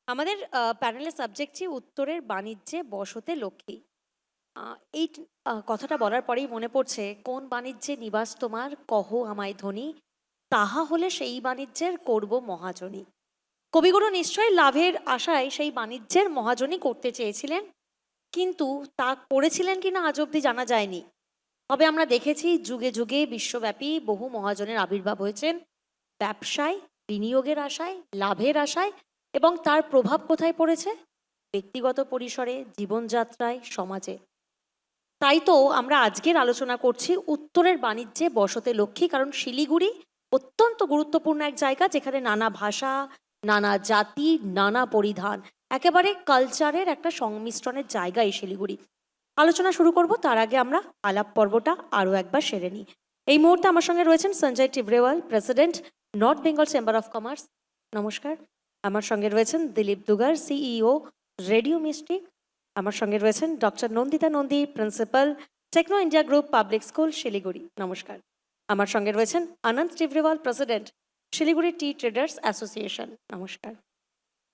আমাদের প্যানেলের সাবজেক্ট ছিল উত্তরের বাণিজ্যে বসতে লক্ষ্মী। আ এই কথাটা বলার পরেই মনে পড়ছে, "কোন বাণিজ্যে নিবাস তোমার কহ আমায় ধ্বনি, তাহা হলে সেই বাণিজ্যের করব মহাজনী।" কবিগুরু নিশ্চয়ই লাভের আশায় সেই বাণিজ্যের মহাজনী করতে চেয়েছিলেন, কিন্তু তা করেছিলেন কিনা আজ অবধি জানা যায়নি। তবে আমরা দেখেছি যুগে যুগে বিশ্বব্যাপী বহু মহাজনের আবির্ভাব হয়েছেন ব্যবসায়, বিনিয়োগের আশায়, লাভের আশায়, এবং তার প্রভাব কোথায় পড়েছে? ব্যক্তিগত পরিসরে, জীবনযাত্রায়, সমাজে। তাই তো আমরা আজকের আলোচনা করছি উত্তরের বাণিজ্যে বসতে লক্ষ্মী, কারণ শিলিগুড়ি অত্যন্ত গুরুত্বপূর্ণ এক জায়গা, যেখানে নানা ভাষা, নানা জাতি, নানা পরিধান, একেবারে কালচারের একটা সংমিশ্রণের জায়গা এই শিলিগুড়ি। আলোচনা শুরু করব, তার আগে আমরা আলাপ পর্বটা আরও একবার সেরে নিই। এই মুহূর্তে আমার সঙ্গে রয়েছেন Sanjay Tibrewal, president, north Bengal chamber of commerce. নমস্কার। আমার সঙ্গে রয়েছেন Dilip Dugar, CEO, radio Misty. আমার সঙ্গে রয়েছেন doctor Nandita Nandi, principal, Techno India group public school, Siliguri. নমস্কার। আমার সঙ্গে রয়েছেন Anand Tibrewal, president, Siliguri tea traders association. নমস্কার।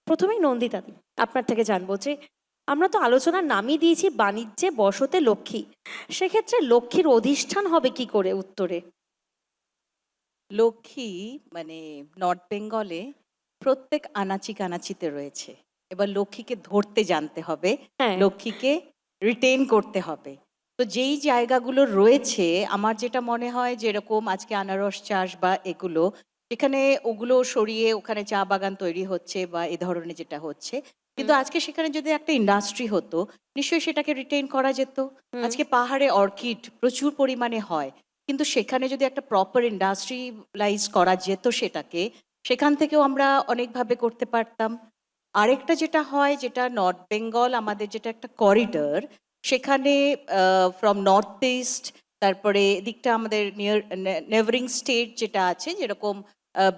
প্রথমেই নন্দিতা দি, আপনার থেকে জানবো যে আমরা তো আলোচনার নামই দিয়েছি বাণিজ্যে বসতে লক্ষ্মী, সেক্ষেত্রে লক্ষ্মীর অধিষ্ঠান হবে কি করে উত্তরে? লক্ষ্মী মানে নর্থ বেঙ্গলে প্রত্যেক আনাচি কানাচিতে রয়েছে। এবার লক্ষ্মীকে ধরতে জানতে হবে, হ্যাঁ। লক্ষ্মীকে রিটেইন করতে হবে। তো যেই জায়গাগুলো রয়েছে, আমার যেটা মনে হয় যেরকম আজকে আনারস চাষ বা এগুলো, সেখানে ওগুলো সরিয়ে ওখানে চা বাগান তৈরি হচ্ছে বা এ ধরনের যেটা হচ্ছে। কিন্তু হুম। আজকে সেখানে যদি একটা ইন্ডাস্ট্রি হতো, নিশ্চয়ই সেটাকে রিটেইন করা যেত। হুম। আজকে পাহাড়ে অর্কিড প্রচুর পরিমাণে হয়। কিন্তু সেখানে যদি একটা প্রপার ইন্ডাস্ট্রিয়ালাইজ করা যেত সেটাকে, সেখান থেকেও আমরা অনেকভাবে করতে পারতাম। আরেকটা যেটা হয়, যেটা নর্থ বেঙ্গল আমাদের যেটা একটা করিডর, সেখানে ফ্রম নর্থ ইস্ট, তারপরে এদিকটা আমাদের নিয়ার নেভারিং স্টেট যেটা আছে, যেরকম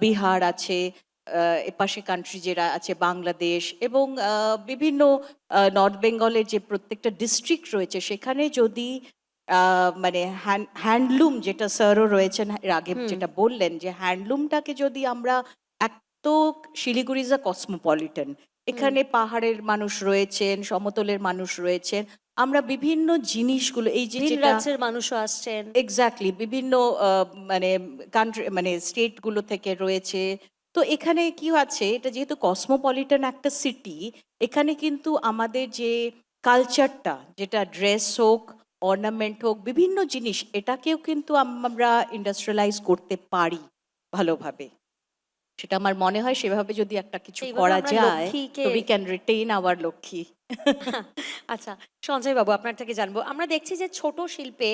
বিহার আছে, এপাশে কান্ট্রি যেটা আছে বাংলাদেশ, এবং বিভিন্ন নর্থ বেঙ্গলের যে প্রত্যেকটা ডিস্ট্রিক্ট রয়েছে, সেখানে যদি মানে হ্যান্ডলুম যেটা স্যারও রয়েছেন এর আগে হুম। যেটা বললেন, যে হ্যান্ডলুমটাকে যদি আমরা এক, তো শিলিগুড়ি ইজ আ কসমোপলিটন, হুম। এখানে পাহাড়ের মানুষ রয়েছেন, সমতলের মানুষ রয়েছেন। আমরা বিভিন্ন জিনিসগুলো এই যে ভিন যেটা রাজ্যের মানুষও আসছেন। এক্স্যাক্টলি বিভিন্ন মানে কান্ট্রি মানে স্টেটগুলো থেকে রয়েছে। তো এখানে কি আছে, এটা যেহেতু কসমোপলিটন একটা সিটি, এখানে কিন্তু আমাদের যে কালচারটা, যেটা ড্রেস হোক, অর্নামেন্ট হোক, বিভিন্ন জিনিস, এটাকেও কিন্তু আমরা ইন্ডাস্ট্রিয়ালাইজ করতে পারি ভালোভাবে। সেটা আমার মনে হয় সেভাবে যদি একটা কিছু সেইভাবে করা আমরা যায়, লক্ষ্মীকে তো we can retain our Lakshmi. আচ্ছা, সঞ্জয় বাবু, আপনার থেকে জানবো। আমরা দেখছি যে ছোট শিল্পে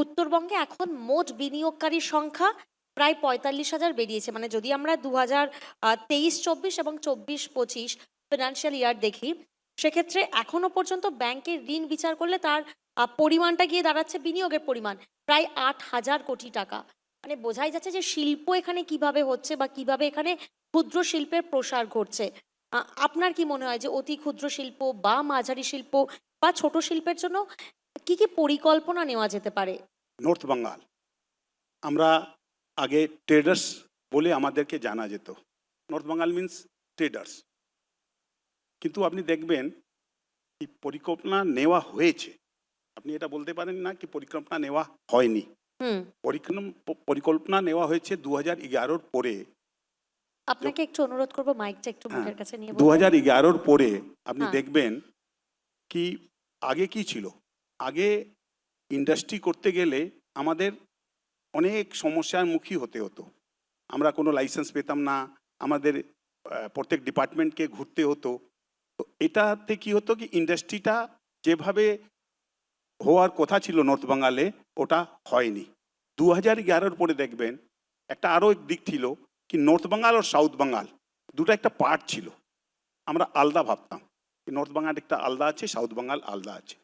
উত্তরবঙ্গে এখন মোট বিনিয়োগকারীর সংখ্যা প্রায় ৪৫,০০০ বেরিয়েছে। মানে যদি আমরা ২০২৩-২৪ এবং ২৪-২৫ ফিনান্সিয়াল ইয়ার দেখি, সেক্ষেত্রে এখনো পর্যন্ত ব্যাংকের ঋণ বিচার করলে তার পরিমাণটা গিয়ে দাঁড়াচ্ছে, বিনিয়োগের পরিমাণ প্রায় ৮,০০০ কোটি টাকা। মানে বোঝাই যাচ্ছে যে শিল্প এখানে কিভাবে হচ্ছে বা কিভাবে এখানে ক্ষুদ্র শিল্পের প্রসার ঘটছে। আপনার কি মনে হয় যে অতি ক্ষুদ্র শিল্প বা মাঝারি শিল্প বা ছোট শিল্পের জন্য কি কি পরিকল্পনা নেওয়া যেতে পারে? নর্থ বেঙ্গল আমরা আগে ট্রেডার্স বলে আমাদেরকে জানা যেত। North Bengal means traders. কিন্তু আপনি দেখবেন কি পরিকল্পনা নেওয়া হয়েছে, আপনি এটা বলতে পারেন না কি পরিকল্পনা নেওয়া হয়নি। হুম। পরিকল্পনা নেওয়া হয়েছে 2011-র পরে। আপনাকে একটু অনুরোধ করব মাইকটা একটু হ্যাঁ, মুখের কাছে নিয়ে দু বলতে। হাজার এগারোর পরে আপনি হ্যাঁ। দেখবেন কি আগে কি ছিল। আগে ইন্ডাস্ট্রি করতে গেলে আমাদের অনেক সমস্যার মুখী হতে হতো। আমরা কোনো লাইসেন্স পেতাম না, আমাদের প্রত্যেক ডিপার্টমেন্টকে ঘুরতে হতো। তো এটাতে কি হতো কি ইন্ডাস্ট্রিটা যেভাবে হওয়ার কথা ছিল নর্থ বেঙ্গলে, ওটা হয়নি। 2011-র পরে দেখবেন একটা আরও এক দিক ছিল কি নর্থ বেঙ্গল আর সাউথ বেঙ্গল দুটো একটা পার্ট ছিল। আমরা আলাদা ভাবতাম কি নর্থ বেঙ্গল একটা আলাদা আছে, সাউথ বেঙ্গল আলাদা আছে।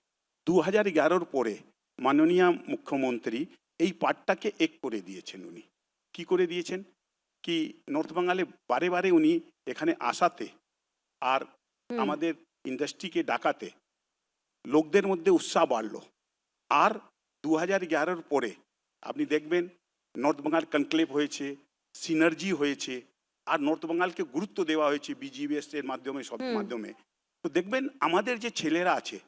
2011-র পরে মাননীয় মুখ্যমন্ত্রী এই পার্টটাকে এক করে দিয়েছেন। উনি কি করে দিয়েছেন কি নর্থ বেঙ্গলে বারে বারে উনি এখানে আসাতে আর হুম। আমাদের ইন্ডাস্ট্রিকে ডাকাতে লোকদের মধ্যে উৎসাহ বাড়লো। আর 2011-র পরে আপনি দেখবেন নর্থ বেঙ্গল কনক্লেভ হয়েছে, সিনার্জি হয়েছে, আর নর্থ বেঙ্গলকে গুরুত্ব দেওয়া হয়েছে বিজিবিএস এর মাধ্যমে, সব মাধ্যমে। তো দেখবেন আমাদের যে ছেলেরা আছে,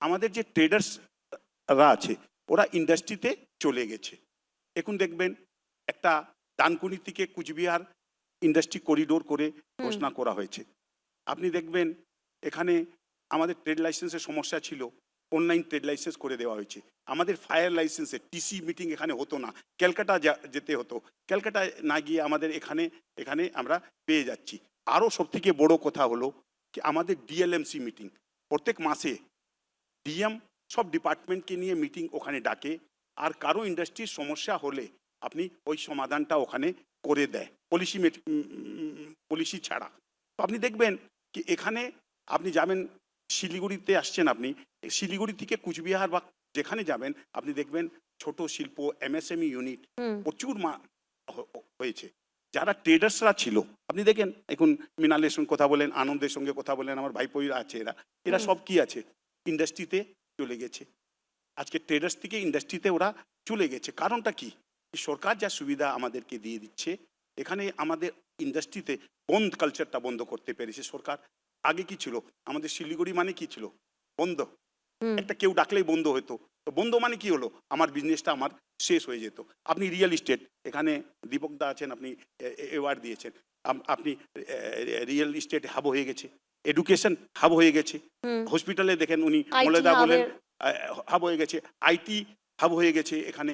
আমাদের যে ট্রেডার্সরা আছে, ওরা ইন্ডাস্ট্রিতে চলে গেছে। এখন দেখবেন একটা ডানকুনি থেকে কুচবিহার ইন্ডাস্ট্রি করিডোর করে ঘোষণা করা হয়েছে। আপনি দেখবেন এখানে আমাদের ট্রেড লাইসেন্সের সমস্যা ছিল, অনলাইন ট্রেড লাইসেন্স করে দেওয়া হয়েছে। আমাদের ফায়ার লাইসেন্সে টিসি মিটিং এখানে হতো না, ক্যালকাটা যেতে হতো। ক্যালকাটায় না গিয়ে আমাদের এখানে আমরা পেয়ে যাচ্ছি। আরও সবথেকে বড় কথা হলো কি আমাদের ডিএলএমসি মিটিং প্রত্যেক মাসে ডিএম সব ডিপার্টমেন্টকে নিয়ে মিটিং ওখানে ডাকে, আর কারো ইন্ডাস্ট্রির সমস্যা হলে আপনি ওই সমাধানটা ওখানে করে দেয় পলিসি ছাড়া। তো আপনি দেখবেন কি এখানে আপনি যাবেন, শিলিগুড়িতে আসছেন, আপনি শিলিগুড়ি থেকে কুচবিহার বা যেখানে যাবেন আপনি দেখবেন ছোট শিল্প এমএসএমই ইউনিট প্রচুর হয়েছে। যারা ট্রেডার্সরা ছিল আপনি দেখেন, এখন মৃণালের সঙ্গে কথা বলেন, আনন্দের সঙ্গে কথা বলেন, আমার ভাইপোরা আছে, এরা সব কি আছে, ইন্ডাস্ট্রিতে চলে গেছে। আজকে ট্রেডার্স থেকে ইন্ডাস্ট্রিতে ওরা চলে গেছে। কারণটা কি? সরকার যা সুবিধা আমাদেরকে দিয়ে দিচ্ছে, এখানে আমাদের ইন্ডাস্ট্রিতে বন্ধ কালচারটা বন্ধ করতে পেরেছে সরকার। আগে কি ছিল, আমাদের শিলিগুড়ি মানে কি ছিল, বন্ধ। একটা কেউ ডাকলেই বন্ধ হতো। তো বন্ধ মানে কি হলো, আমার বিজনেসটা আমার শেষ হয়ে যেত। আপনি রিয়েল এস্টেট, এখানে দীপক দা আছেন, আপনি অ্যাওয়ার্ড দিয়েছেন, আপনি রিয়েল এস্টেট হাব হয়ে গেছে, এডুকেশন হাব হয়ে গেছে, হসপিটালে দেখেন উনি মলেদা বলেন হাব হয়ে গেছে, আইটি হাব হয়ে গেছে। এখানে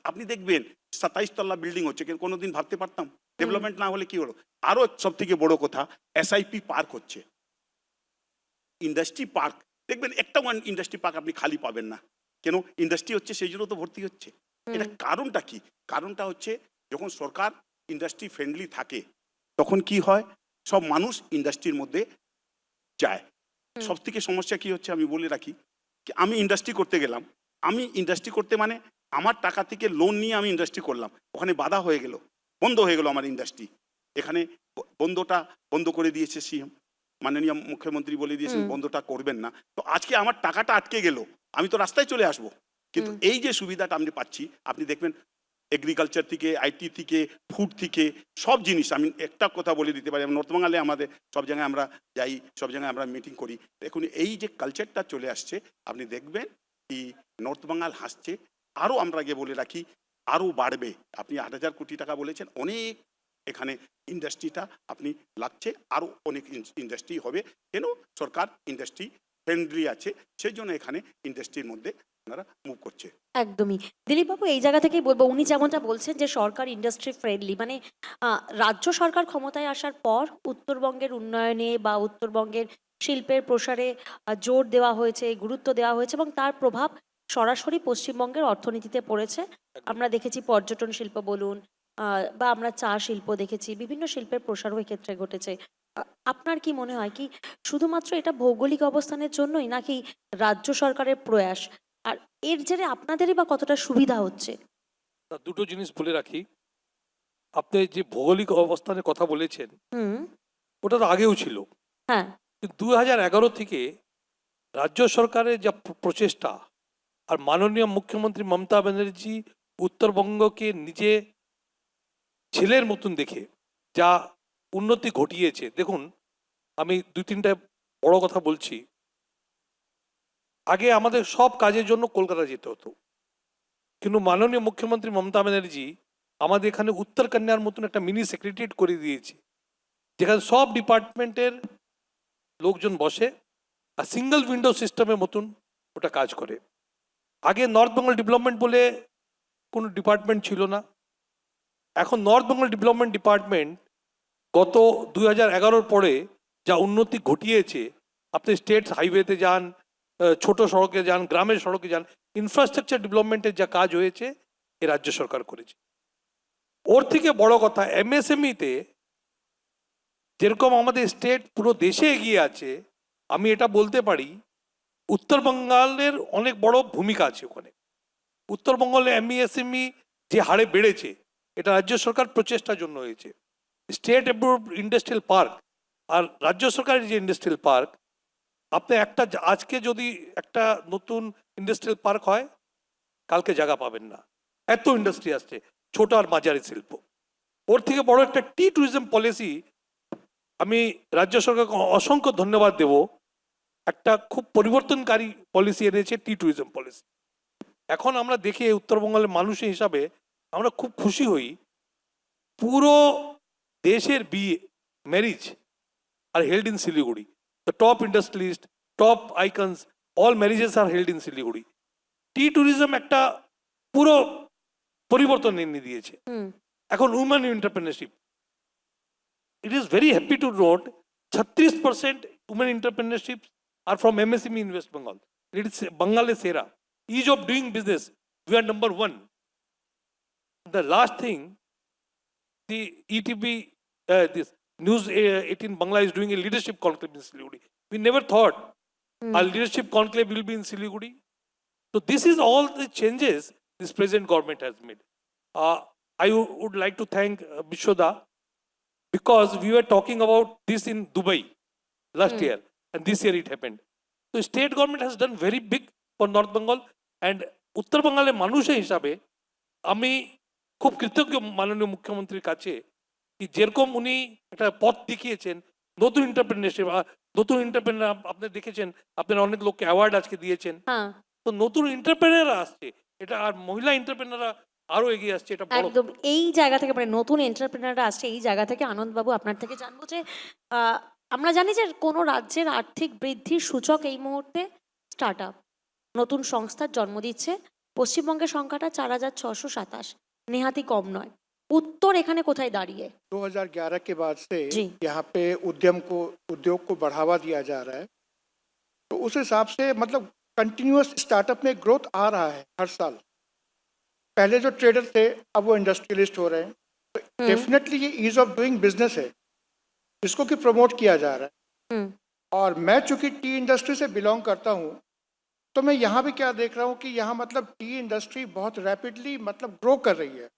আপনি দেখবেন 27 তলা বিল্ডিং হচ্ছে, কিন্তু কোনোদিন ভাবতে পারতাম? ডেভেলপমেন্ট না হলে কি হলো। আরও সব থেকে বড় কথা, এসআইপি পার্ক হচ্ছে, ইন্ডাস্ট্রি পার্ক। দেখবেন একটা ইন্ডাস্ট্রি পার্ক আপনি খালি পাবেন না। কেন? ইন্ডাস্ট্রি হচ্ছে, সেই জন্য তো ভর্তি হচ্ছে। এটা কারণটা কি? কারণটা হচ্ছে যখন সরকার ইন্ডাস্ট্রি ফ্রেন্ডলি থাকে তখন কি হয়, সব মানুষ ইন্ডাস্ট্রির মধ্যে যায়। সব থেকে সমস্যা কি হচ্ছে আমি বলে রাখি, কি আমি ইন্ডাস্ট্রি করতে গেলাম, আমি ইন্ডাস্ট্রি করতে মানে আমার টাকা থেকে লোন নিয়ে আমি ইন্ডাস্ট্রি করলাম, ওখানে বাধা হয়ে গেল, বন্ধ হয়ে গেল আমার ইন্ডাস্ট্রি। এখানে বন্ধ করে দিয়েছে সিএম, মাননীয় মুখ্যমন্ত্রী বলে দিয়েছেন বন্ধটা করবেন না। তো আজকে আমার টাকাটা আটকে গেল, আমি তো রাস্তায় চলে আসবো। কিন্তু এই যে সুবিধাটা আমি পাচ্ছি, আপনি দেখবেন এগ্রিকালচার থেকে, আইটি থেকে, ফুড থেকে, সব জিনিস। আমি একটা কথা বলে দিতে পারি, নর্থ বেঙ্গলে আমাদের সব জায়গায় আমরা যাই, সব জায়গায় আমরা মিটিং করি। দেখুন এই যে কালচারটা চলে আসছে, আপনি দেখবেন কি নর্থ বেঙ্গল হাসছে। আরও আমরা আগে বলে রাখি, আরও বাড়বে। আপনি 8,000 কোটি টাকা বলেছেন, অনেক এখানে ইন্ডাস্ট্রিটা আপনি লাগছে, আরও অনেক ইন্ডাস্ট্রি হবে। কেন? সরকার ইন্ডাস্ট্রি ফ্রেন্ডলি আছে, সেই জন্য এখানে ইন্ডাস্ট্রির মধ্যে আপনারা মুভ করছে। একদমই। দিলীপবাবু, এই জায়গা থেকেই বলবো, উনি যেমনটা বলছেন যে সরকার ইন্ডাস্ট্রি ফ্রেন্ডলি, মানে রাজ্য সরকার ক্ষমতায় আসার পর উত্তরবঙ্গের উন্নয়নে বা উত্তরবঙ্গের শিল্পের প্রসারে জোর দেওয়া হয়েছে, গুরুত্ব দেওয়া হয়েছে, এবং তার প্রভাব সরাসরি পশ্চিমবঙ্গের অর্থনীতিতে পড়েছে। আমরা দেখেছি পর্যটন শিল্প বলুন, বা আমরা চা শিল্প দেখেছি, বিভিন্ন শিল্পের প্রসারও এক্ষেত্রে ঘটেছে। আপনার কি মনে হয়, কি শুধুমাত্র এটা ভৌগোলিক অবস্থানের জন্যই, নাকি রাজ্য সরকারের প্রয়াস, আর এর জেরে আপনাদেরই বা কতটা সুবিধা হচ্ছে? তা দুটো জিনিস বলে রাখি। আপনি যে ভৌগোলিক অবস্থানের কথা বলেছেন, হুম। ওটা তো আগেও ছিল, হ্যাঁ। কিন্তু 2011 থেকে রাজ্য সরকারের যা প্রচেষ্টা, আর মাননীয় মুখ্যমন্ত্রী মমতা ব্যানার্জি উত্তরবঙ্গকে নিজে ছেলের মতন দেখে যা উন্নতি ঘটিয়েছে। দেখুন, আমি 2-3টা বড় কথা বলছি। আগে আমাদের সব কাজের জন্য কলকাতা যেতে হতো, কিন্তু মাননীয় মুখ্যমন্ত্রী মমতা ব্যানার্জি আমাদের এখানে উত্তর কন্যার মতন একটা মিনি সেক্রেটারিয়েট করে দিয়েছে, যেখানে সব ডিপার্টমেন্টের লোকজন বসে আর সিঙ্গেল উইন্ডো সিস্টেমের মতন ওটা কাজ করে। আগে নর্থ বেঙ্গল ডেভেলপমেন্ট বলে কোনো ডিপার্টমেন্ট ছিল না। এখন নর্থ বেঙ্গল ডেভেলপমেন্ট ডিপার্টমেন্ট গত 2011 পরে যা উন্নতি ঘটিয়েছে, আপনি স্টেট হাইওয়েতে যান, ছোট সড়কে যান, গ্রামের সড়কে যান, ইনফ্রাস্ট্রাকচার ডেভেলপমেন্টের যা কাজ হয়েছে এ রাজ্য সরকার করেছে। ওর থেকে বড় কথা, এমএসএমইতে যেরকম আমাদের স্টেট পুরো দেশে এগিয়ে আছে, আমি এটা বলতে পারি উত্তরবঙ্গের অনেক বড় ভূমিকা আছে ওখানে। উত্তরবঙ্গলে এমএসএমই যে হারে বেড়েছে, এটা রাজ্য সরকার প্রচেষ্টার জন্য হয়েছে। স্টেট অ্যাপ্রুভড ইন্ডাস্ট্রিয়াল পার্ক আর রাজ্য সরকারের যে ইন্ডাস্ট্রিয়াল পার্ক, আপনি আজকে যদি একটা নতুন ইন্ডাস্ট্রিয়াল পার্ক হয়, কালকে জায়গা পাবেন না, এত ইন্ডাস্ট্রি আসছে, ছোট আর মাঝারি শিল্প। ওর থেকে বড় একটা টি ট্যুরিজম পলিসি, আমি রাজ্য সরকারকে অসংখ্য ধন্যবাদ দেব। একটা খুব পরিবর্তনকারী পলিসি এনেছে টি ট্যুরিজম পলিসি। এখন আমরা দেখি উত্তরবঙ্গের মানুষ হিসাবে আমরা খুব খুশি হই, পুরো দেশের বিয়ে marriage are held in Siliguri. The top industrialist, top icons, all marriages are held in Siliguri. Tea tourism একটা পুরো পরিবর্তন এনে দিয়েছে। হুম এখন women entrepreneurship, it is very happy to note 36% women entrepreneurship are from MSME in West Bengal. It is Bengal is Sera. Ease of doing business, we are number one. The last thing, the ETB, this News 18 Bangla is doing a leadership conclave in Siliguri. We never thought our leadership conclave will be in Siliguri. So this is all the changes this present government has made. I would like to thank Bishoda, because we were talking about this in Dubai last year, and this year it happened. So state government has done very big for North Bengal, and Uttar Bengal মানুষের হিসাবে আমি খুব কৃতজ্ঞ মাননীয় মুখ্যমন্ত্রীর কাছে, কি যেরকম উনি একটা পথ দেখিয়েছেন নতুন এন্টারপ্রেনারশিপ। নতুন এন্টারপ্রেনার আপনি দেখেছেন, আপনারা অনেক লোককে অ্যাওয়ার্ড আজকে দিয়েছেন। হ্যাঁ তো নতুন এন্টারপ্রেনাররা আসছে, এটা আর মহিলা এন্টারপ্রেনাররা আরো এগিয়ে আসছে, এটা বড়। একদম এই জায়গা থেকে মানে নতুন এন্টারপ্রেনাররা আসছে, এই জায়গা থেকে আনন্দবাবু আপনার থেকে জানবো যে আমরা জানি যে কোনো রাজ্যের আর্থিক বৃদ্ধির সূচক এই মুহূর্তে স্টার্ট আপ, নতুন সংস্থার জন্ম দিচ্ছে। পশ্চিমবঙ্গের সংখ্যাটা 4,627, নেহাতি কম নয়। উত্তর এখানে কোথায় দাঁড়িয়ে? 2011 के बाद से जी। यहाँ पे उद्योग को बढ़ावा दिया जा रहा है, तो उस हिसाब से मतलब कंटिन्यूअस स्टार्टअप में ग्रोथ आ रहा है हर साल। पहले जो ट्रेडर थे अब वो इंडस्ट्रियलिस्ट हो रहे हैं, तो डेफिनेटली ये ईज ऑफ डूइंग बिजनेस है जिसको कि प्रमोट किया जा रहा है। हम्म और मैं चूंकि टी इंडस्ट्री से बिलोंग करता हूँ, तो मैं यहाँ भी क्या देख रहा हूँ कि यहाँ मतलब टी इंडस्ट्री बहुत रैपिडली मतलब ग्रो कर रही है।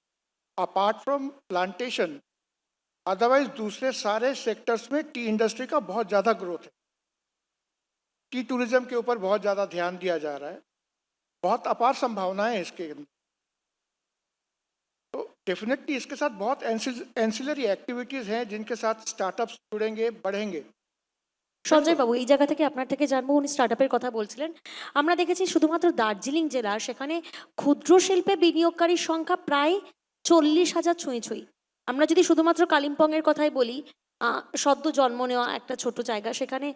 अपार्ट फ्रॉम प्लांटेशन, अदरवाइज दूसरे सारे सेक्टर्स में टी इंडस्ट्री का बहुत ज़्यादा ग्रोथ है। टी टूरिज्म के ऊपर बहुत ज़्यादा ध्यान दिया जा रहा है, बहुत अपार संभावनाएं हैं इसके अंदर। तो डेफिनेटली इसके साथ बहुत एंसिलरी एक्टिविटीज़ हैं जिनके साथ स्टार्टअप्स जुड़ेंगे, बढ़ेंगे। সঞ্জয় বাবু, এই জায়গা থেকে আপনার থেকে জানবো, উনি স্টার্টআপের কথা বলছিলেন। আমরা দেখেছি শুধুমাত্র দার্জিলিং জেলা, সেখানে ক্ষুদ্র শিল্পে বিনিয়োগকারীর সংখ্যা প্রায় 40,000 ছুঁই ছুঁই। আমরা যদি শুধুমাত্র কালিম্পংয়ের কথাই বলি, সদ্য জন্ম নেওয়া একটা ছোট জায়গা, সেখানে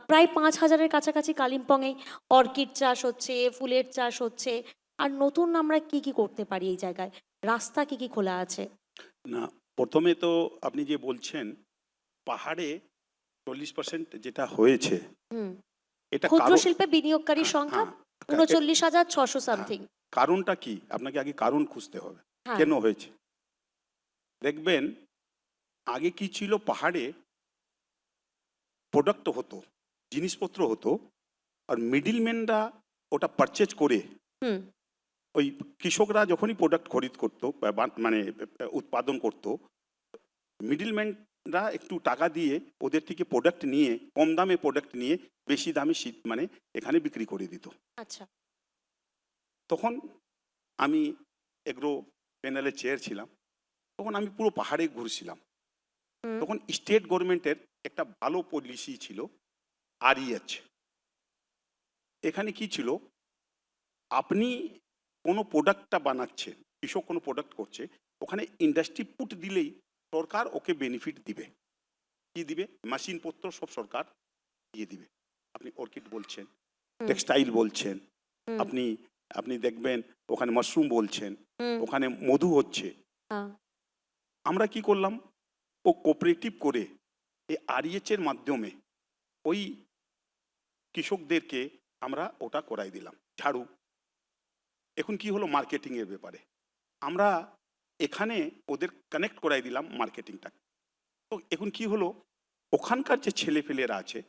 প্রায় 5,000-এর কাছাকাছি কালিম্পংয়ে অর্কিড চাষ হচ্ছে, ফুলের চাষ হচ্ছে। আর নতুন আমরা কি কি করতে পারি এই জায়গায়, রাস্তা কি কি খোলা আছে? না, প্রথমে তো আপনি যে বলছেন পাহাড়ে 40% যেটা হয়েছে, হুম এটা ক্ষুদ্র শিল্পে বিনিয়োগকারীর সংখ্যা 39,600 সামথিং। কারণটা কি? আপনাকে আগে কারণ খুঁজতে হবে হ্যাঁ কেন হয়েছে। দেখবেন আগে কি ছিল, পাহাড়ে প্রোডাক্ট হতো, জিনিসপত্র হতো, আর মিডিলম্যানরা ওটা পারচেজ করে হুম ওই কৃষকরা যখনই প্রোডাক্ট খরিদ করতো মানে উৎপাদন করতো, মিডিলম্যানরা একটু টাকা দিয়ে ওদের থেকে প্রোডাক্ট নিয়ে, কম দামে প্রোডাক্ট নিয়ে বেশি দামে মানে এখানে বিক্রি করে দিত। আচ্ছা তখন আমি এগ্রো প্যানেলের চেয়ার ছিলাম, তখন আমি পুরো পাহাড়ে ঘুরছিলাম। হুম তখন স্টেট গভর্নমেন্টের একটা ভালো পলিসি ছিল আরইএচ। এখানে কি ছিল, আপনি কোনো প্রোডাক্টটা বানাচ্ছেন, কৃষক কোনো প্রোডাক্ট করছে, ওখানে ইন্ডাস্ট্রি পুট দিলেই সরকার ওকে বেনিফিট দিবে। কি দিবে? মেশিনপত্র সব সরকার দিয়ে দিবে। আপনি অর্কিড বলছেন, টেক্সটাইল বলছেন, আপনি আপনি দেখবেন ওখানে মাশরুম বলছেন, হুম ওখানে মধু হচ্ছে। হ্যাঁ আমরা কি করলাম, ও কোঅপারেটিভ করে এই আরইএচের মাধ্যমে ওই কৃষকদেরকে আমরা ওটা করাই দিলাম ঝাড়ু। এখন কি হলো, মার্কেটিংয়ের ব্যাপারে আমরা এখানে ওদের কানেক্ট করাই দিলাম মার্কেটিংটা। তো এখন কি হলো, ওখানকার যে ছেলেপেলেরা আছে,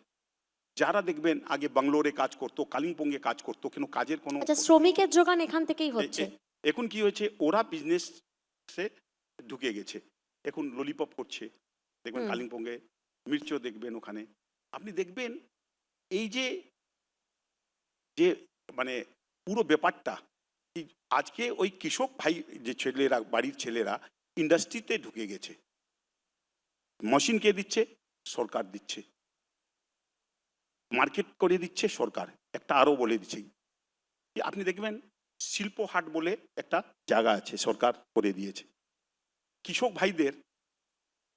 যারা দেখবেন আগে ব্যাঙ্গালোরে কাজ করতো, কালিম্পংয়ে কাজ করতো, কিন্তু কাজের কোনো, আচ্ছা, শ্রমিকের যোগান এখান থেকেই হচ্ছে। এখন কি হয়েছে, ওরা বিজনেসে ঢুকে গেছে, এখন ললিপপ করছে, দেখবেন কালিম্পংয়ে মির্চও দেখবেন ওখানে। আপনি দেখবেন এই যে যে মানে পুরো ব্যাপারটা, আজকে ওই কৃষক ভাই যে ছেলেরা, বাড়ির ছেলেরা ইন্ডাস্ট্রিতে ঢুকে গেছে। মেশিন কে দিচ্ছে? সরকার দিচ্ছে। মার্কেট করে দিচ্ছে সরকার। একটা আরও বলে দিচ্ছি, যে আপনি দেখবেন শিল্প হাট বলে একটা জায়গা আছে, সরকার করে দিয়েছে। কৃষক ভাইদের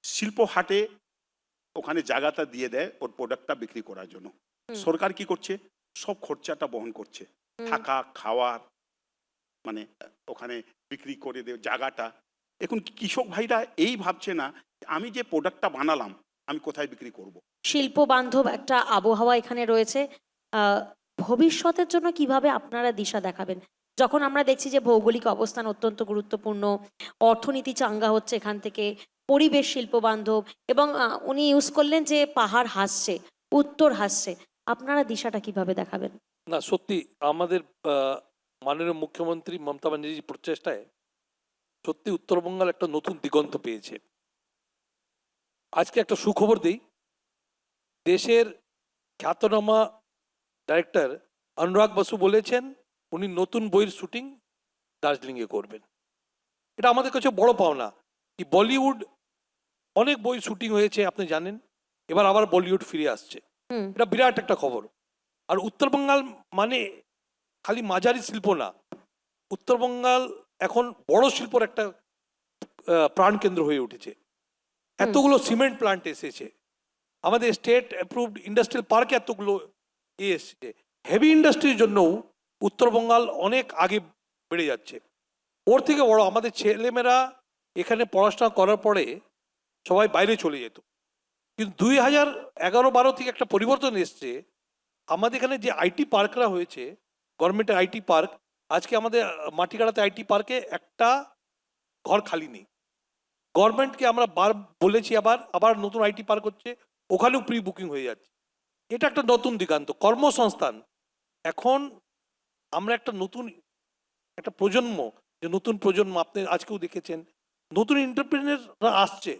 শিল্প হাটে ওখানে জায়গাটা দিয়ে দেয় ওর প্রোডাক্টটা বিক্রি করার জন্য। সরকার কি করছে? সব খরচাটা বহন করছে, থাকা খাওয়ার, মানে ওখানে বিক্রি করে দেয় জায়গাটা। এখন কৃষক ভাইরা এই ভাবছে না আমি যে প্রোডাক্টটা বানালাম আমি কোথায় বিক্রি করব। শিল্প বান্ধব একটা আবহাওয়া এখানে রয়েছে। ভবিষ্যতের জন্য কিভাবে আপনারা দিশা দেখাবেন? যখন আমরা দেখছি যে ভৌগোলিক অবস্থান অত্যন্ত গুরুত্বপূর্ণ, অর্থনীতি চাঙ্গা হচ্ছে এখান থেকে, পরিবেশ শিল্প বান্ধব, এবং উনি ইউজ করলেন যে পাহাড় হাসছে, উত্তর হাসছে, আপনারা দিশাটা কিভাবে দেখাবেন? না, সত্যি আমাদের মাননীয় মুখ্যমন্ত্রী মমতা ব্যানার্জির প্রচেষ্টায় সত্যি উত্তরবঙ্গাল একটা নতুন দিগন্ত পেয়েছে। আজকে একটা সুখবর দিই, দেশের খ্যাতনামা ডাইরেক্টর অনুরাগ বসু বলেছেন উনি নতুন বইয়ের শুটিং দার্জিলিংয়ে করবেন। এটা আমাদের কাছে বড় পাওনা। কি বলিউড অনেক বই শুটিং হয়েছে আপনি জানেন, এবার আবার বলিউড ফিরে আসছে, এটা বিরাট একটা খবর। আর উত্তরবঙ্গাল মানে খালি মাঝারি শিল্প না, উত্তরবঙ্গাল এখন বড় শিল্পর একটা প্রাণকেন্দ্র হয়ে উঠেছে। এতগুলো সিমেন্ট প্লান্ট এসেছে, আমাদের স্টেট অ্যাপ্রুভড ইন্ডাস্ট্রিয়াল পার্কে এতগুলো এসেছে। হেভি ইন্ডাস্ট্রির জন্যও উত্তরবঙ্গাল অনেক আগে বেড়ে যাচ্ছে। ওর থেকে বড় আমাদের ছেলেমেয়েরা এখানে পড়াশোনা করার পরে সবাই বাইরে চলে যেত, কিন্তু 2011-12 থেকে একটা পরিবর্তন এসছে। আমাদের এখানে যে আইটি পার্করা হয়েছে, গভর্নমেন্টের আইটি পার্ক, আজকে আমাদের মাটিগাড়াতে আইটি পার্কে একটা ঘর খালি নেই। গভর্নমেন্টকে আমরা বলেছি আবার আবার নতুন আইটি পার্ক হচ্ছে, ওখানেও প্রি বুকিং হয়ে যাচ্ছে। এটা একটা নতুন দিগান্ত, কর্মসংস্থান। এখন আমরা একটা নতুন একটা প্রজন্ম, যে নতুন প্রজন্ম আপনি আজকেও দেখেছেন নতুন এন্টারপ্রেনাররা আসছে,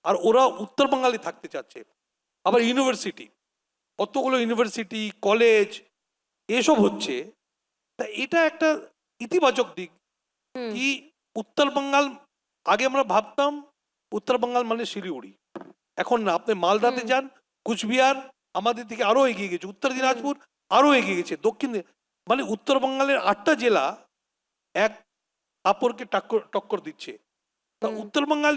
আর ওরা উত্তরবঙ্গালে থাকতে চাচ্ছে। আবার ইউনিভার্সিটি, কতগুলো ইউনিভার্সিটি কলেজ এসব হচ্ছে, তা এটা একটা ইতিবাচক দিক। কি উত্তরবঙ্গাল, আগে আমরা ভাবতাম উত্তরবঙ্গাল মানে শিলিগুড়ি, এখন না, আপনি মালদাতে যান, কুচবিহার আমাদের থেকে আরো এগিয়ে গেছে, উত্তর দিনাজপুর আরো এগিয়ে গেছে, দক্ষিণ মানে উত্তরবঙ্গালের 8টা জেলা এক অপরকে টক্কর দিচ্ছে। তা উত্তরবঙ্গাল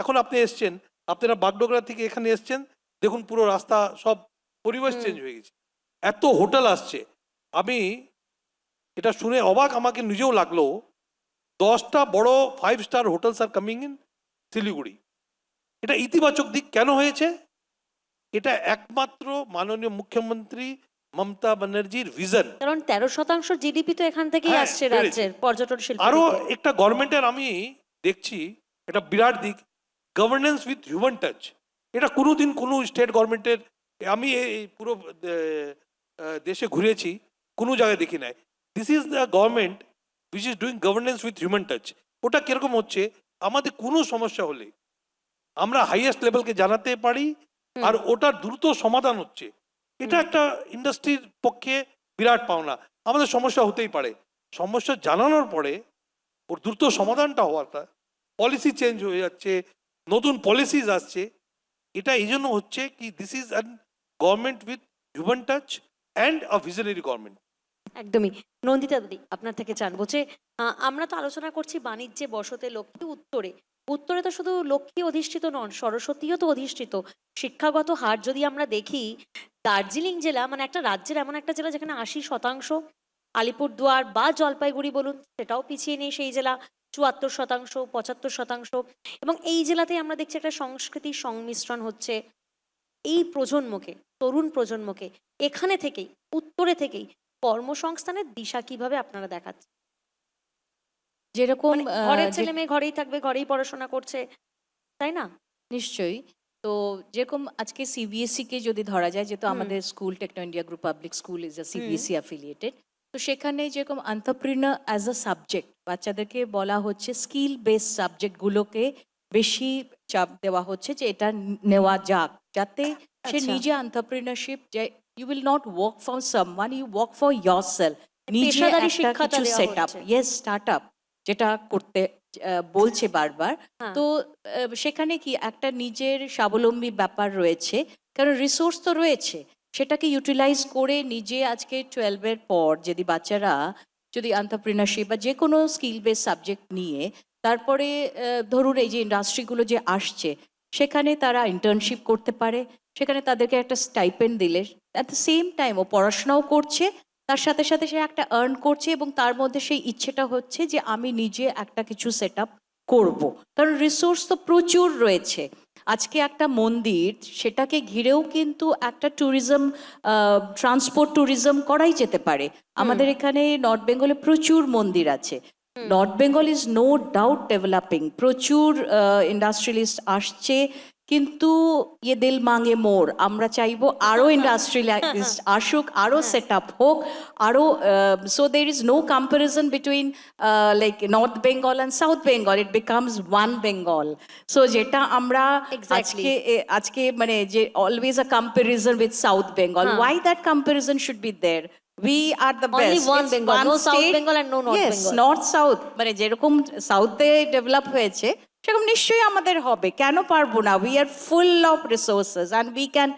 এখন আপনি এসছেন, আপনারা বাগডোগরা থেকে এখানে এসছেন, দেখুন পুরো রাস্তা সব পরিবেশ চেঞ্জ হয়ে গেছে, এত হোটেল আসছে। আমি এটা শুনে অবাক আমাকে নিজেও লাগলো, 10টা বড় 5 star hotels are coming in Siliguri. এটা ইতিবাচক দিক কেন হয়েছে? এটা একমাত্র মাননীয় মুখ্যমন্ত্রী মমতা ব্যানার্জির ভিশন। কারণ 13% জিডিপি তো এখান থেকেই হ্যাঁ, আসছে বেড়েছে। রাজ্যের পর্যটন শিল্প আরো থেকে। একটা গভর্নমেন্টের আমি দেখছি এটা বিরাট দিক, গভর্নেন্স উইথ হিউম্যান টাচ। এটা কোনোদিন কোনো স্টেট গভর্নমেন্টের, আমি এই পুরো দেশে ঘুরেছি, কোনো জায়গায় দেখি নাই। This is the government which is doing governance with human touch. ওটা কিরকম হচ্ছে, আমাদের কোনো সমস্যা হলে আমরা হাইয়েস্ট লেভেলকে জানাতে পারি, আর ওটার দ্রুত সমাধান হচ্ছে। এটা একটা ইন্ডাস্ট্রির পক্ষে বিরাট পাওনা। আমাদের সমস্যা হতেই পারে, সমস্যা জানানোর পরে ওর দ্রুত সমাধানটা হওয়াটা, পলিসি চেঞ্জ হয়ে যাচ্ছে, নতুন পলিসিজ আসছে। এটা এই জন্য হচ্ছে কি this is an government with human touch and a visionary government. একদমই। নন্দিতা দিদি, আপনার থেকে জানবো যে আমরা তো আলোচনা করছি বাণিজ্যে বসতে লক্ষ্মী উত্তরে। উত্তরে তো শুধু লক্ষ্মী অধিষ্ঠিত নন, সরস্বতীও তো অধিষ্ঠিত। শিক্ষাগত হার যদি আমরা দেখি, দার্জিলিং জেলা মানে একটা রাজ্যের এমন একটা জেলা যেখানে 80%, আলিপুরদুয়ার বা জলপাইগুড়ি বলুন সেটাও পিছিয়ে নেই সেই জেলা, 74%, 75%, এবং এই জেলাতেই আমরা দেখছি একটা সংস্কৃতির সংমিশ্রণ হচ্ছে। এই প্রজন্মকে, তরুণ প্রজন্মকে এখানে থেকেই, উত্তরে থেকেই কর্মসংস্থানের দিশা কিভাবে আপনারা দেখাচ্ছেন? যেরকম মানে ঘরের ছেলে মেয়ে ঘরেই থাকবে, ঘরেই পড়াশোনা করছে, তাই না? নিশ্চয়ই। তো যেরকম আজকে সিবিএসই কে যদি ধরা যায়, যেহেতু আমাদের school Techno India group public school is a CBSE affiliated, তো সেখানে যেরকম এন্টারপ্রেনার অ্যাজ আ সাবজেক্ট বাচ্চাদেরকে বলা হচ্ছে, স্কিল বেসড সাবজেক্টগুলোকে বেশি চাপ দেওয়া হচ্ছে যে এটা নেওয়া যাক, যাতে সে আচ্ছা। নিজে এন্টারপ্রেনারশিপ, যে you will not work for someone, you work for yourself, নিজে পেশাদারি একটা শিক্ষাটা কিছু দেওয়া সেট আপ, হচ্ছে। ইয়েস, স্টার্ট আপ যেটা করতে বলছে বারবার। হ্যাঁ। তো সেখানে কি একটা নিজের স্বাবলম্বী ব্যাপার রয়েছে, কারণ রিসোর্স তো রয়েছে, সেটাকে ইউটিলাইজ করে নিজে আজকে 12-এর পর যদি বাচ্চারা যদি এন্টারপ্রেনারশিপ বা যে কোনো স্কিল বেস সাবজেক্ট নিয়ে তারপরে ধরুন এই যে ইন্ডাস্ট্রিগুলো যে আসছে সেখানে তারা ইন্টার্নশিপ করতে পারে, সেখানে তাদেরকে একটা স্টাইপেন্ড দিলে অ্যাট দ্য সেম টাইম ও পড়াশোনাও করছে, তার সাথে সাথে সে একটা আর্ন করছে এবং তার মধ্যে সেই ইচ্ছেটা হচ্ছে যে আমি নিজে একটা কিছু সেট আপ করবো, কারণ রিসোর্স তো প্রচুর রয়েছে। আজকে একটা মন্দির, সেটাকে ঘিরেও কিন্তু একটা ট্যুরিজম, ট্রান্সপোর্ট ট্যুরিজম করাই যেতে পারে। আমাদের এখানে নর্থ বেঙ্গলে প্রচুর মন্দির আছে, north Bengal is no doubt developing, প্রচুর ইন্ডাস্ট্রিয়ালিস্ট আসছে, কিন্তু ইয়ে দিল মাঙ্গে মোর, আমরা চাইবো আরো ইন্ডাস্ট্রিয়ালিস্ট আসুক, আরো সেট আপ হোক, আরো, so there is no comparison between like north Bengal and south Bengal, it becomes one Bengal. So যেটা আমরা Exactly. আজকে মানে যে always a comparison with south Bengal, why that comparison should be there? We are the Only best. one It's Bengal, one no South state. Bengal and no North Yes, Bengal. North south, মানে যেরকম সাউথে develop হয়েছে সেরকম নিশ্চয়ই আমাদের হবে, কেন পারবো না? We are full of resources and we can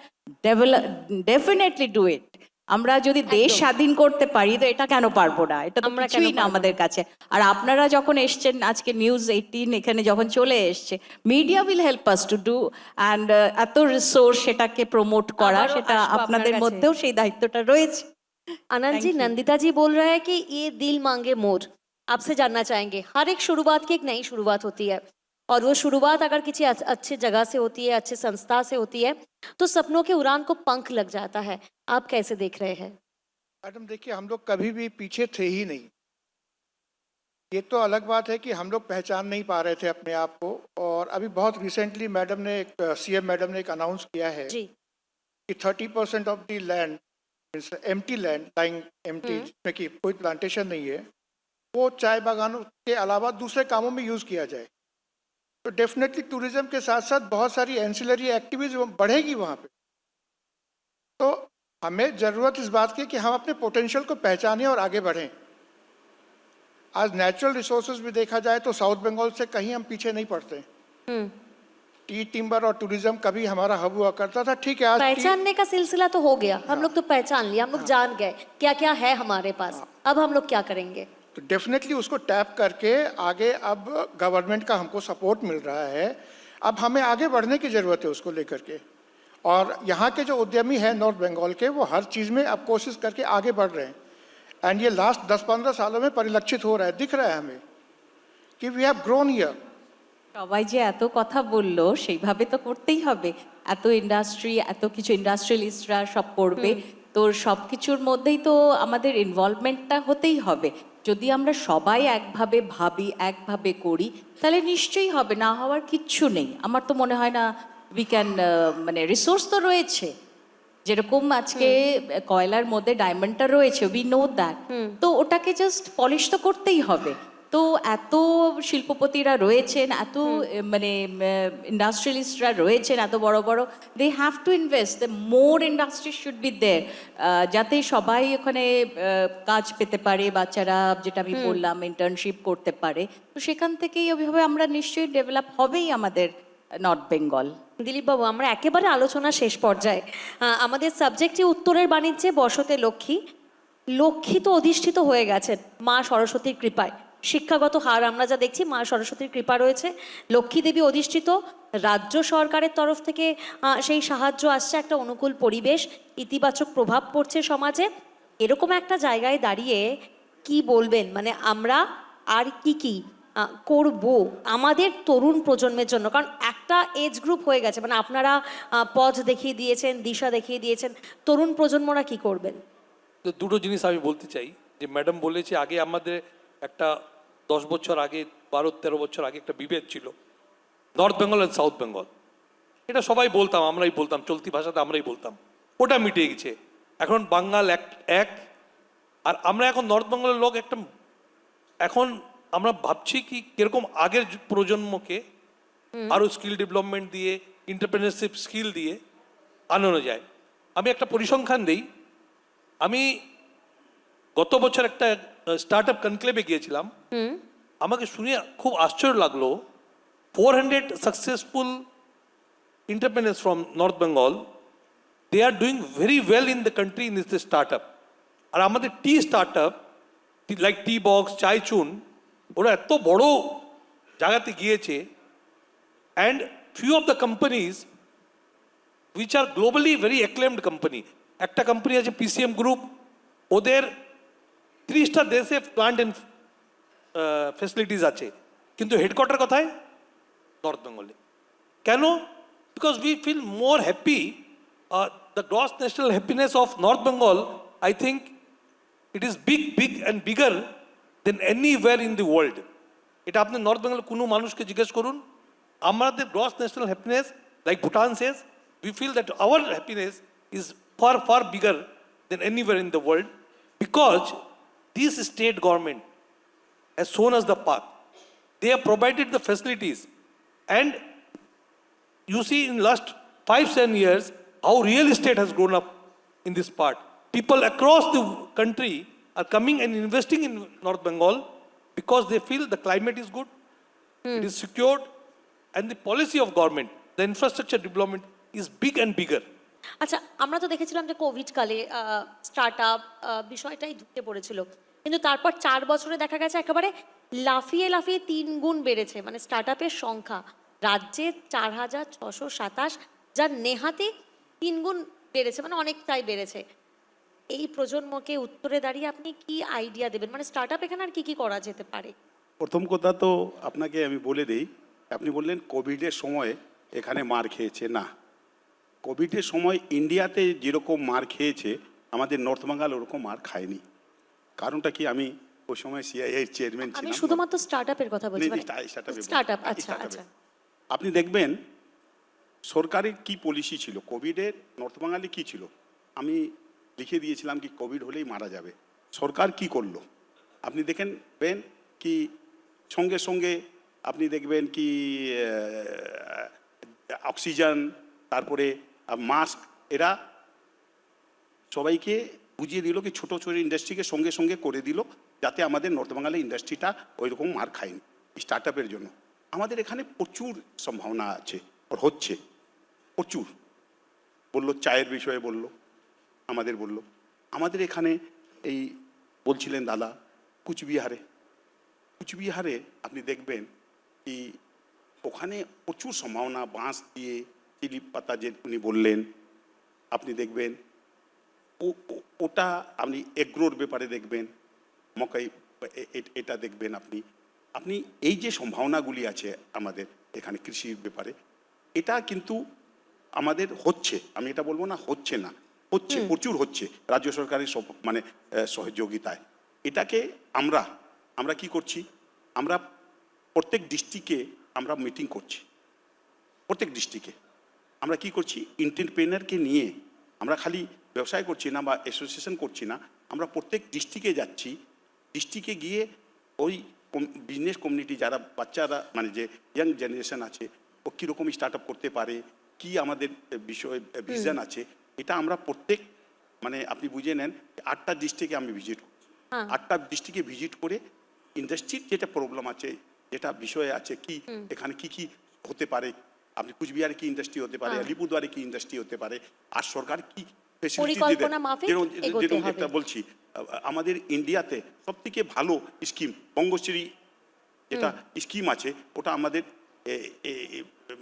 develop, definitely do it. আমরা যদি দেশ একদম। স্বাধীন করতে পারি তো এটা কেন পারবো না? এটা তো আমরা কেন কিছুই না পারবো না? আমাদের কাছে। আর আপনারা যখন এসছেন আজকে নিউজ 18 এখানে যখন চলে এসছে, media will help us to do, and এত রিসোর্স সেটাকে প্রমোট করা, আবারও সেটা আসবো আপনার আপনাদের কাছে। মধ্যেও সেই দায়িত্বটা রয়েছে। Anand ji, Thank you. नंदिता जी बोल रहे हैं कि ये दिल मांगे मोर। आपसे जानना चाहेंगे, हर एक शुरुआत की एक नई शुरुआत होती है, और वो शुरुआत अगर किसी अच्छी जगह से होती है, अच्छे संस्था से होती है, तो सपनों के उड़ान को पंख लग जाता है। आप कैसे देख रहे हैं? मैडम देखिए, हम लोग कभी भी पीछे थे ही नहीं। ये तो अलग बात है कि हम लोग पहचान नहीं पा रहे थे अपने आप को, और अभी बहुत रिसेंटली मैडम ने एक सीएम मैडम ने एक अनाउंस किया है जी। कि 30% of the land, empty land, lying empty, जिसमें कि कोई प्लांटेशन नहीं है, वो चाय बागानों के अलावा दूसरे कामों में यूज़ किया जाए। तो डेफिनेटली टूरिज्म के साथ साथ बहुत सारी एंसिलरी एक्टिविटीज बढ़ेगी वहाँ पे। तो हमें ज़रूरत इस बात की है कि हम अपने पोटेंशियल को पहचानें और आगे बढ़ें। आज नेचुरल रिसोर्सेज भी देखा जाए तो साउथ बंगाल से कहीं हम पीछे नहीं पड़ते। टी टिम्बर और टूरिज्म कभी हमारा हब हुआ करता था, ठीक है। आज पहचानने का सिलसिला तो हो गया, हम लोग तो पहचान लिया, हम लोग जान गए क्या क्या है हमारे पास। अब हम लोग क्या करेंगे? तो डेफिनेटली उसको टैप करके आगे, अब गवर्नमेंट का हमको सपोर्ट मिल रहा है, अब हमें आगे बढ़ने की ज़रूरत है उसको लेकर के। और यहाँ के जो उद्यमी हैं नॉर्थ बंगाल के, वो हर चीज़ में अब कोशिश करके आगे बढ़ रहे हैं। एंड ये लास्ट 10-15 सालों में परिलक्षित हो रहा है, दिख रहा है हमें कि वी हैव ग्रोन हियर। সবাই যে এত কথা বললো সেইভাবে তো করতেই হবে, এত ইন্ডাস্ট্রি, এত কিছু ইন্ডাস্ট্রিয়ালিস্টরা সব করবে, তো সব কিছুর মধ্যেই তো আমাদের ইনভলভমেন্টটা হতেই হবে। যদি আমরা সবাই একভাবে ভাবি, একভাবে করি, তাহলে নিশ্চয়ই হবে, না হওয়ার কিচ্ছু নেই। আমার তো মনে হয় না উই ক্যান, মানে রিসোর্স তো রয়েছে, যেরকম আজকে কয়লার মধ্যে ডায়মন্ডটা রয়েছে, উই নো দ্যাট, তো ওটাকে জাস্ট পলিশ তো করতেই হবে। তো এত শিল্পপতিরা রয়েছেন, এত মানে ইন্ডাস্ট্রিয়ালিস্টরা রয়েছেন, এত বড় বড়, they have to invest, the more industry should be there, যাতে সবাই ওখানে কাজ পেতে পারে, বাচ্চারা যেটা আমি বললাম ইন্টার্নশিপ করতে পারে, তো সেখান থেকেই ওইভাবে আমরা নিশ্চয়ই ডেভেলপ হবেই আমাদের নর্থ বেঙ্গল। দিলীপ বাবু, আমরা একেবারে আলোচনা শেষ পর্যায়ে, আমাদের সাবজেক্টে উত্তরের বাণিজ্যে বসতে লক্ষ্মী। লক্ষ্মী তো অধিষ্ঠিত হয়ে গেছেন মা সরস্বতীর কৃপায়, শিক্ষাগত হার আমরা যা দেখছি মা সরস্বতীর কৃপা রয়েছে, লক্ষ্মী দেবী অধিষ্ঠিত, রাজ্য সরকারের তরফ থেকে সেই সাহায্য আসছে, একটা অনুকূল পরিবেশ, ইতিবাচক প্রভাব পড়ছে সমাজে। এরকম একটা জায়গায় দাঁড়িয়ে কি বলবেন, মানে আমরা আর কি করব আমাদের তরুণ প্রজন্মের জন্য? কারণ একটা এজ গ্রুপ হয়ে গেছে, মানে আপনারা পথ দেখিয়ে দিয়েছেন, দিশা দেখিয়ে দিয়েছেন, তরুণ প্রজন্মরা কি করবেন? তো দুটো জিনিস আমি বলতে চাই, যে ম্যাডাম বলেছে আগে আমাদের একটা 10 বছর আগে, 12-13 বছর আগে একটা বিভেদ ছিল, নর্থ বেঙ্গল আর সাউথ বেঙ্গল, এটা সবাই বলতাম, আমরাই বলতাম, চলতি ভাষাতে আমরাই বলতাম, ওটা মিটে গেছে। এখন বাঙাল এক, আর আমরা এখন নর্থ বেঙ্গলের লোক একটা, এখন আমরা ভাবছি কি কিরকম আগের প্রজন্মকে আরো স্কিল ডেভেলপমেন্ট দিয়ে, এন্টারপ্রেনারশিপ স্কিল দিয়ে আনানো যায়। আমি একটা পরিসংখ্যান দিই, আমি গত বছর একটা স্টার্ট আপ কনক্লেভে গিয়েছিলাম, আমাকে শুনে খুব আশ্চর্য লাগলো 400 successful entrepreneurs from North Bengal, they are doing very well in the country in this startup. আর আমাদের টি স্টার্টআপ লাইক টি বক্স চাই চুন ওরা এত বড় জায়গাতে গিয়েছে and few of the companies which are globally very acclaimed company. একটা company আছে পিসিএম গ্রুপ, ওদের 30টা দেশে প্লান্ট অ্যান্ড ফ্যাসিলিটিস আছে, কিন্তু হেডকোয়ার্টার কোথায়? নর্থ বেঙ্গলে। কেন? Because we feel more happy, the gross national happiness of north Bengal, I think it is big and bigger than anywhere in the world. এটা আপনি নর্থ বেঙ্গলের কোনো মানুষকে জিজ্ঞেস করুন, আমাদের gross national happiness like Bhutan says, we feel that our happiness is far bigger than anywhere in the world because this state government has shown us the path. They have provided the facilities, and you see in last 5-7 years how real estate has grown up in this part. People across the country are coming and investing in North Bengal because they feel the climate is good, it is secured, and the policy of government, the infrastructure development is big and bigger. আচ্ছা, আমরা তো দেখেছিলাম যে Covid কালে start up বিষয়টাই ঢুকে পড়েছিল, কিন্তু তারপর 4 বছরে দেখা গেছে একেবারে লাফিয়ে 3 গুণ বেড়েছে, মানে স্টার্ট আপের সংখ্যা রাজ্যে 4627, যার নেহাতি 3 গুণ বেড়েছে, মানে অনেকটাই বেড়েছে। এই প্রজন্মকে উত্তরে দাঁড়িয়ে আপনি কি আইডিয়া দেবেন, মানে স্টার্ট আপ এখানে আর কি কি করা যেতে পারে? প্রথম কথা তো আপনাকে আমি বলে দিই, আপনি বললেন কোভিডের সময় এখানে মার খেয়েছে। না, কোভিডের সময় ইন্ডিয়াতে যেরকম মার খেয়েছে আমাদের নর্থ বেঙ্গল ওরকম মার খায়নি। কারণটা কি, আমি ওই সময় সিআইআই চেয়ারম্যান আমি ছিলাম। শুধুমাত্র স্টার্ট আপের কথা বলছি, মানে স্টার্ট আপ। আচ্ছা startup-এ। আচ্ছা। আপনি দেখবেন সরকারের কি পলিসি ছিল, কোভিডের নর্থ বেঙ্গলে কি ছিল, আমি লিখে দিয়েছিলাম কি কোভিড হলেই মারা যাবে। সরকার কি করলো আপনি দেখবেন কি, সঙ্গে সঙ্গে আপনি দেখবেন কি অক্সিজেন, তারপরে মাস্ক, এরা সবাইকে বুঝিয়ে দিল কি ছোট ছোট ইন্ডাস্ট্রিকে সঙ্গে সঙ্গে করে দিল, যাতে আমাদের নর্থ বেঙ্গলের ইন্ডাস্ট্রিটা ওই রকম মার খায়নি স্টার্ট আপের জন্য। আমাদের এখানে প্রচুর সম্ভাবনা আছে, আর হচ্ছে প্রচুর। বললো চায়ের বিষয়ে বললো, আমাদের বললো আমাদের এখানে এই বলছিলেন দাদা কুচবিহারে আপনি দেখবেন কি ওখানে প্রচুর সম্ভাবনা, বাঁশ দিয়ে চিলি পাতা যে উনি বললেন, আপনি দেখবেন ওটা আপনি এগ্রোর ব্যাপারে দেখবেন, মকাই এটা দেখবেন আপনি এই যে সম্ভাবনাগুলি আছে আমাদের এখানে কৃষির ব্যাপারে, এটা কিন্তু আমাদের হচ্ছে, আমি এটা বলবো না হচ্ছে না, হচ্ছে, প্রচুর হচ্ছে রাজ্য সরকারের মানে সহযোগিতায়। এটাকে আমরা কি করছি, আমরা প্রত্যেক ডিস্ট্রিক্টে আমরা মিটিং করছি, প্রত্যেক ডিস্ট্রিক্টে আমরা কি করছি, এন্টারপ্রেনারকে নিয়ে আমরা খালি ব্যবসায় করছি না বা অ্যাসোসিয়েশন করছি না, আমরা প্রত্যেক ডিস্ট্রিক্টে যাচ্ছি। ডিস্ট্রিক্টে গিয়ে ওই বিজনেস কমিউনিটি যারা বাচ্চারা, মানে যে ইয়াং জেনারেশন আছে, ও কীরকম স্টার্ট আপ করতে পারে, কি আমাদের বিষয় ভিশন আছে, এটা আমরা প্রত্যেক, মানে আপনি বুঝে নেন 8টা ডিস্ট্রিক্টে আমি ভিজিট করছি। 8টা ডিস্ট্রিক্টে ভিজিট করে ইন্ডাস্ট্রির যেটা প্রবলেম আছে, যেটা বিষয় আছে, কি এখানে কি কি হতে পারে, আপনি কুচবিহারে কি ইন্ডাস্ট্রি হতে পারে, আলিপুরদুয়ারে কি ইন্ডাস্ট্রি হতে পারে, আর সরকার কি ফেসিলিটি দিবে। যেরকম একটা বলছি, আমাদের ইন্ডিয়াতে সবথেকে ভালো স্কিম বঙ্গশ্রী যেটা স্কিম আছে, ওটা আমাদের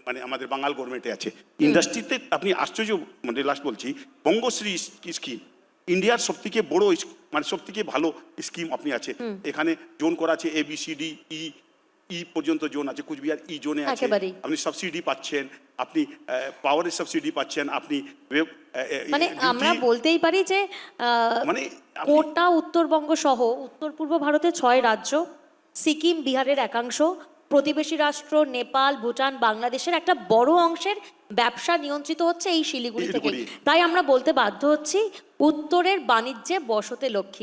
মানে আমাদের বাঙাল গভর্নমেন্টে আছে। ইন্ডাস্ট্রিতে আপনি আশ্চর্য, মানে লাস্ট বলছি, বঙ্গশ্রী স্কিম ইন্ডিয়ার সবথেকে বড়, মানে সবথেকে ভালো স্কিম আপনি আছে। এখানে জোন করা আছে ABCD ই পর্যন্ত জোন আছে, কুচবিহার ই জোনে আছে। আপনি সাবসিডি পাচ্ছেন, আপনি পাওয়ারের সাবসিডি পাচ্ছেন, আপনি মানে আমরা বলতেই পারি যে মানে গোটা উত্তরবঙ্গ সহ উত্তর পূর্ব ভারতের 6 রাজ্য, সিকিম, বিহারের একাংশ, প্রতিবেশী রাষ্ট্র নেপাল, ভুটান, বাংলাদেশের একটা বড় অংশের ব্যবসা নিয়ন্ত্রিত হচ্ছে এই শিলিগুড়ি থেকে। তাই আমরা বলতে বাধ্য হচ্ছি উত্তরের বাণিজ্যে বসতে লক্ষ্মী।